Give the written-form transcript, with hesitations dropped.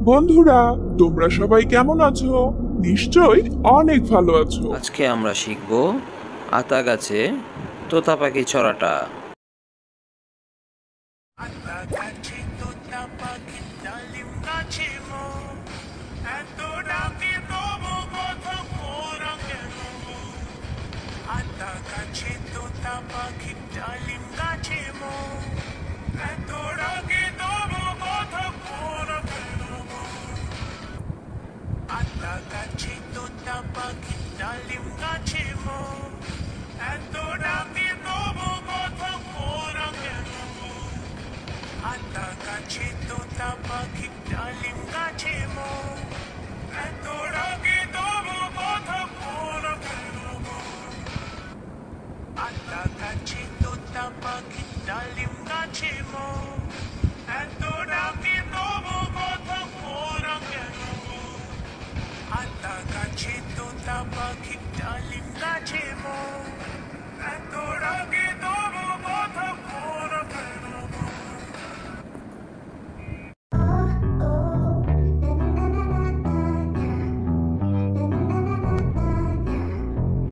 বন্ধুরা, তোমরা সবাই কেমন আছো? নিশ্চয়ই অনেক ভালো আছো। আজকে আমরা শিখব আতা গাছে তোতা পাখি চড়াটা। আতা গাছে তোতা পাখি ডালিম গাছে মো এত ডাকে তবু কথা মোরা কেন গো? আতা গাছে তোতা পাখি ডালিম গাছে মো এত ডাকে তবু কথা মোরা কেন গো? আতা গাছে তোতা পাখি ডালিম গাছে মো এত ডাকে তবু কথা মোরা কেন গো? আতা গাছে তোতা পাখি ডালিম গাছে মো এত ডাকে তবু কথা মোরা কেন গো? আতা গাছে তোতা পাখি ডালিম গাছে মো এত ডাকে তবু কথা মোরা কেন গো? আতা গাছে তোতা পাখি ডালিম গাছে মো